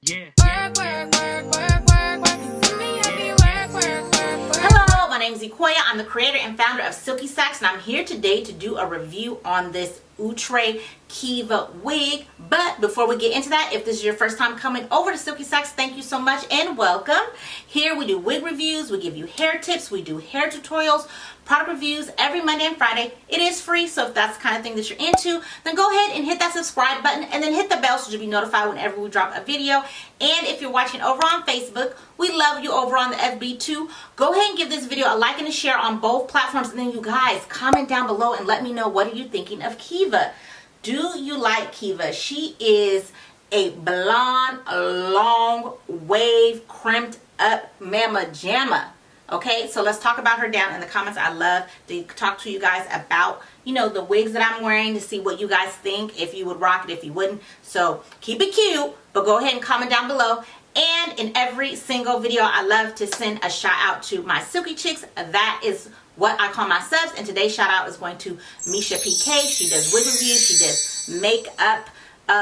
Yeah. Hello, my name is Equoya. I'm the creator and founder of Silky Sacks, and I'm here today to do a review on this Outre Keevah wig. But before we get into that, if this is your first time coming over to Silky Sacks, thank you so much and welcome. Here we do wig reviews, we give you hair tips, we do hair tutorials, product reviews every Monday and Friday. It is free, so if that's the kind of thing that you're into, then go ahead and hit that subscribe button and then hit the bell so you'll be notified whenever we drop a video. And if you're watching over on Facebook, we love you over on the FB too. Go ahead and give this video a like and a share on both platforms, and then you guys comment down below and let me know, what are you thinking of Keevah? Do you like Keevah? She is a blonde, long wave, crimped up mama jamma. Okay, so let's talk about her down in the comments. I love to talk to you guys about, you know, the wigs that I'm wearing, to see what you guys think, if you would rock it, if you wouldn't. So keep it cute, but go ahead and comment down below. And in every single video, I love to send a shout out to my Silky chicks. That is what I call my subs. And today's shout out is going to Mishka PK. She does wig reviews, she does makeup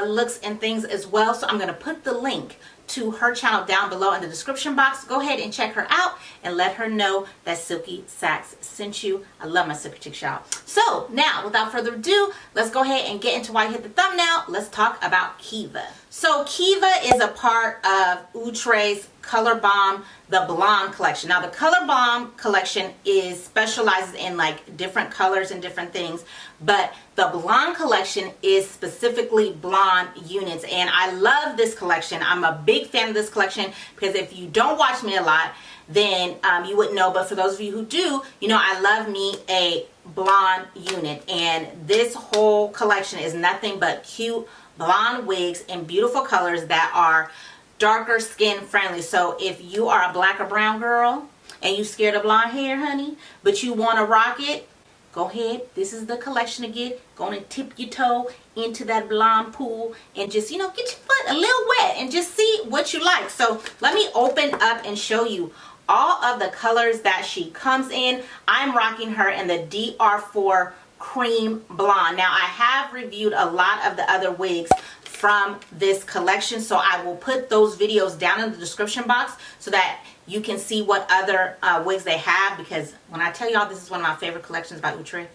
looks and things as well. So I'm going to put the link to her channel down below in the description box. Go ahead and check her out and let her know that Silky Sacks sent you. I love my Silky Chick shout. So now, without further ado, let's go ahead and get into why you hit the thumbnail. Let's talk about Keevah. So Keevah is a part of Outre's Color Bomb the Blonde collection. Now the Color Bomb collection specializes in like different colors and different things, but the Blonde collection is specifically blonde units, and I love this collection. I'm a big fan of this collection because if you don't watch me a lot, then you wouldn't know, but for those of you who do, you know I love me a blonde unit, and this whole collection is nothing but cute blonde wigs in beautiful colors that are darker skin friendly. So if you are a black or brown girl and you scared of blonde hair, honey, but you want to rock it, go ahead. This is the collection to get. Go and tip your toe into that blonde pool and just, you know, get your foot a little wet and just see what you like. So let me open up and show you all of the colors that she comes in. I'm rocking her in the DR4 CREAM Blonde. Now I have reviewed a lot of the other wigs from this collection, so I will put those videos down in the description box so that you can see what other wigs they have, because when I tell y'all this is one of my favorite collections by Outre,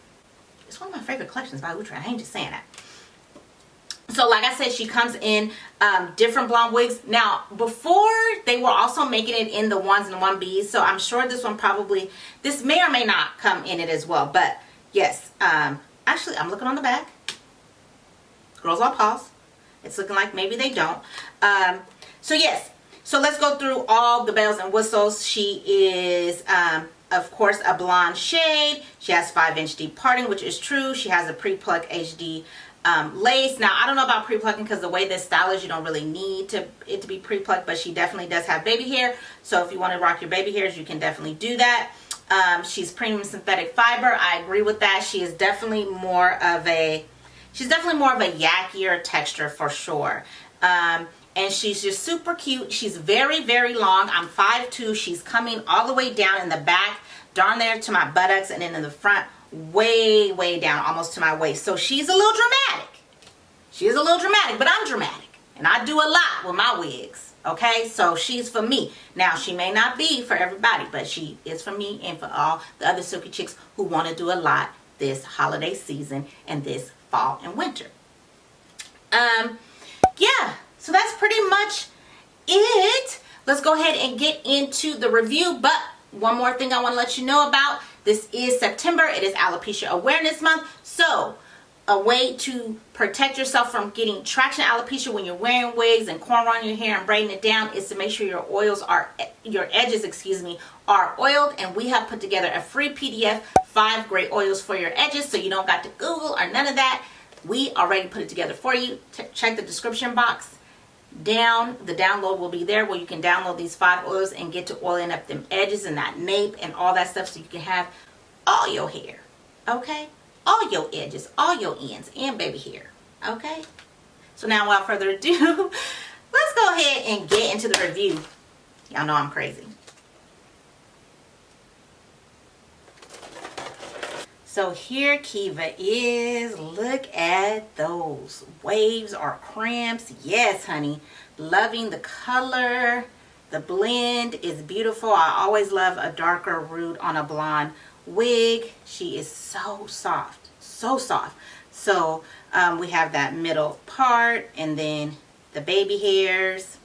it's one of my favorite collections by Outre. I ain't just saying that. So like I said, she comes in different blonde wigs. Now before, they were also making it in the 1s and 1Bs, so I'm sure this one probably, this may or may not come in it as well. But yes, actually I'm looking on the back. Girls, I'll pause. It's looking like maybe they don't. So yes, so let's go through all the bells and whistles. She is, of course, a blonde shade. She has 5-inch deep parting, which is true. She has a pre-pluck HD lace. Now, I don't know about pre-plucking because the way this style is, you don't really need it to be pre-plucked, but she definitely does have baby hair. So if you want to rock your baby hairs, you can definitely do that. She's premium synthetic fiber. I agree with that. She is definitely more of a yakier texture for sure. And she's just super cute. She's very, very long. I'm 5'2". She's coming all the way down in the back, darn near to my buttocks, and then in the front, way, way down, almost to my waist. So she's a little dramatic. She is a little dramatic, but I'm dramatic. And I do a lot with my wigs. Okay, so she's for me. Now, she may not be for everybody, but she is for me and for all the other Silky chicks who want to do a lot this holiday season and this fall and winter. Yeah, so that's pretty much it. Let's go ahead and get into the review. But one more thing I want to let you know about. This is September. It is Alopecia Awareness Month. So a way to protect yourself from getting traction alopecia when you're wearing wigs and cornrowing your hair and braiding it down is to make sure your edges, excuse me, are oiled. And we have put together a free PDF, 5 great oils for your edges, so you don't got to Google or none of that. We already put it together for you. Check the description box down. The download will be there where you can download these 5 oils and get to oiling up them edges and that nape and all that stuff, so you can have all your hair, okay? All your edges, all your ends, and baby hair, okay? So now, without further ado, let's go ahead and get into the review. Y'all know I'm crazy. So here Keevah is. Look at those waves or cramps. Yes, honey. Loving the color. The blend is beautiful. I always love a darker root on a blonde wig. She is so soft, so soft. So we have that middle part and then the baby hairs.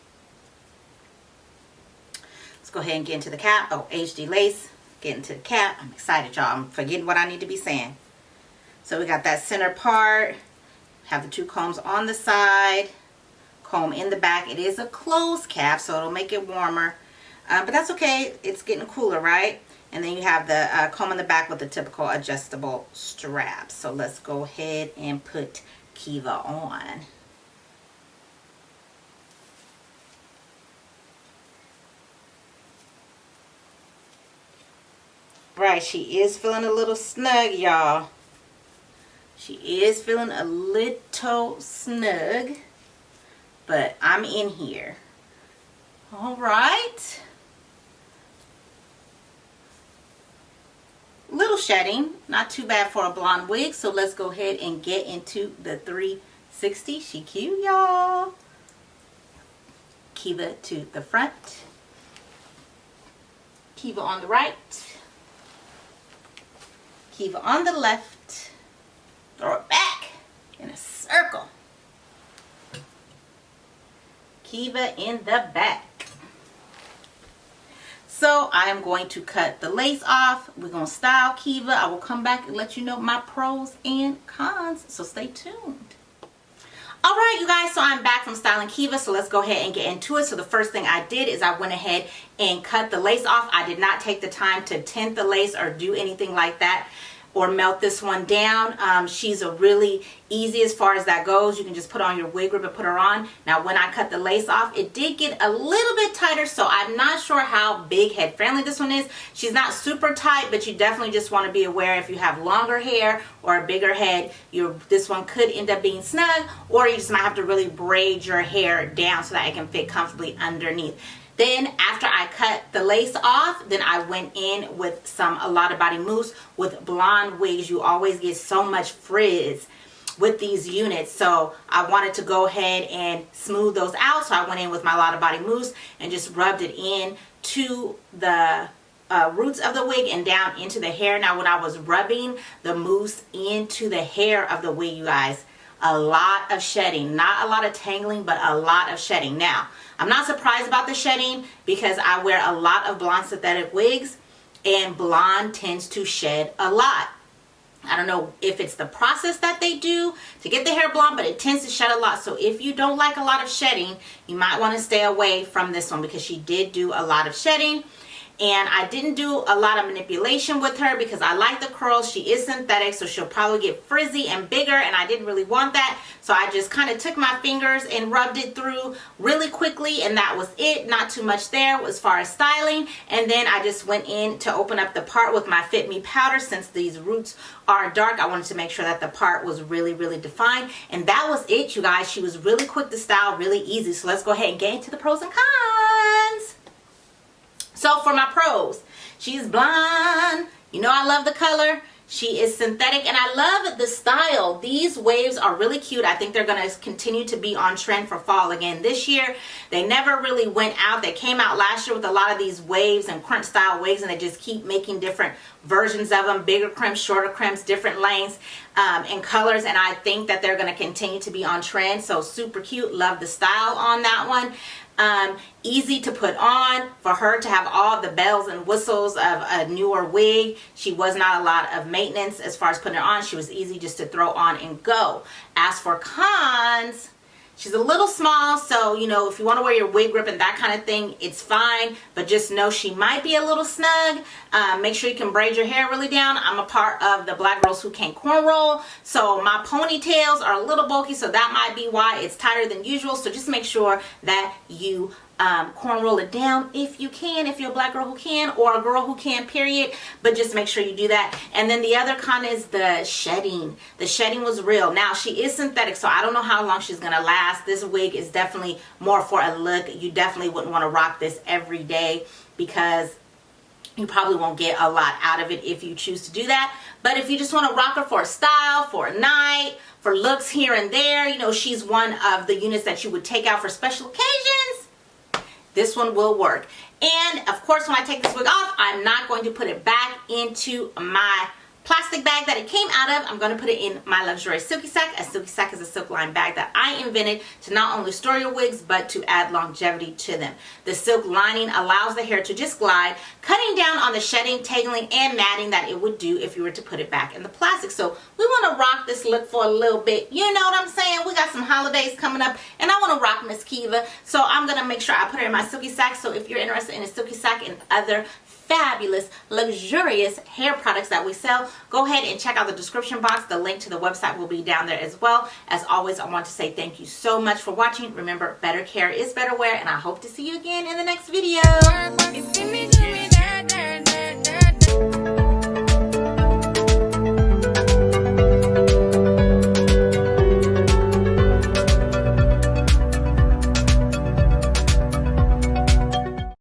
Let's go ahead and get into the cap. Oh, HD lace. Get into the cap. I'm excited, y'all. I'm forgetting what I need to be saying. So we got that center part. Have the two combs on the side. Comb in the back. It is a closed cap, so it'll make it warmer. But that's okay. It's getting cooler, right? And then you have the comb in the back with the typical adjustable straps. So let's go ahead and put Keevah on. Right, she is feeling a little snug, y'all. She is feeling a little snug, but I'm in here. All right. Little shedding, not too bad for a blonde wig. So let's go ahead and get into the 360. She cute, y'all. Keevah to the front. Keevah on the right. Keevah on the left. Throw it back in a circle. Keevah in the back. So I am going to cut the lace off. We're going to style Keevah. I will come back and let you know my pros and cons. So stay tuned. All right, you guys, so I'm back from styling Keevah, so let's go ahead and get into it. So the first thing I did is I went ahead and cut the lace off. I did not take the time to tint the lace or do anything like that or melt this one down. She's a really easy as far as that goes. You can just put on your wig rib and put her on. Now when I cut the lace off, it did get a little bit tighter, so I'm not sure how big head friendly this one is. She's not super tight, but you definitely just want to be aware if you have longer hair or a bigger head, this one could end up being snug, or you just might have to really braid your hair down so that it can fit comfortably underneath. Then after I cut the lace off, then I went in with a lot of body mousse. With blonde wigs, you always get so much frizz with these units, so I wanted to go ahead and smooth those out. So I went in with my lot of body mousse and just rubbed it in to the roots of the wig and down into the hair. Now when I was rubbing the mousse into the hair of the wig, you guys, a lot of shedding, not a lot of tangling, but a lot of shedding. Now I'm not surprised about the shedding because I wear a lot of blonde synthetic wigs and blonde tends to shed a lot. I don't know if it's the process that they do to get the hair blonde, but it tends to shed a lot. So if you don't like a lot of shedding, you might want to stay away from this one because she did do a lot of shedding. And I didn't do a lot of manipulation with her because I like the curls. She is synthetic, so she'll probably get frizzy and bigger, and I didn't really want that. So I just kind of took my fingers and rubbed it through really quickly, and that was it. Not too much there as far as styling. And then I just went in to open up the part with my Fit Me powder. Since these roots are dark, I wanted to make sure that the part was really, really defined. And that was it, you guys. She was really quick to style, really easy. So let's go ahead and get into the pros and cons. So for my pros, she's blonde. You know I love the color. She is synthetic and I love the style. These waves are really cute. I think they're going to continue to be on trend for fall again this year. They never really went out. They came out last year with a lot of these waves and crimp style wigs, and they just keep making different versions of them. Bigger crimps, shorter crimps, different lengths and colors. And I think that they're going to continue to be on trend. So super cute. Love the style on that one. Easy to put on. For her to have all the bells and whistles of a newer wig, she was not a lot of maintenance as far as putting her on. She was easy just to throw on and go. As for cons, she's a little small, so you know, if you want to wear your wig grip and that kind of thing, it's fine, but just know she might be a little snug. Make sure you can braid your hair really down. I'm a part of the Black Girls Who Can't Cornroll, so my ponytails are a little bulky, so that might be why it's tighter than usual. So just make sure that you cornroll it down if you can, if you're a black girl who can, or a girl who can, period. But just make sure you do that. And then the other con is the shedding. The shedding was real. Now she is synthetic, so I don't know how long she's gonna last. This wig is definitely more for a look. You definitely wouldn't want to rock this every day because you probably won't get a lot out of it if you choose to do that. But if you just want to rock her for a style, for a night, for looks here and there, you know, she's one of the units that you would take out for special occasions, this one will work. And of course, when I take this wig off, I'm not going to put it back into my plastic bag that it came out of. I'm going to put it in my luxurious Silky sack. A Silky sack is a silk line bag that I invented to not only store your wigs, but to add longevity to them. The silk lining allows the hair to just glide, cutting down on the shedding, tangling, and matting that it would do if you were to put it back in the plastic. So we want to rock this look for a little bit. You know what I'm saying? We got some holidays coming up, and I want to rock Miss Keevah. So I'm going to make sure I put her in my Silky sack. So if you're interested in a Silky sack and other fabulous, luxurious hair products that we sell, go ahead and check out the description box. The link to the website will be down there as well. As always, I want to say thank you so much for watching. Remember, better care is better wear, and I hope to see you again in the next video.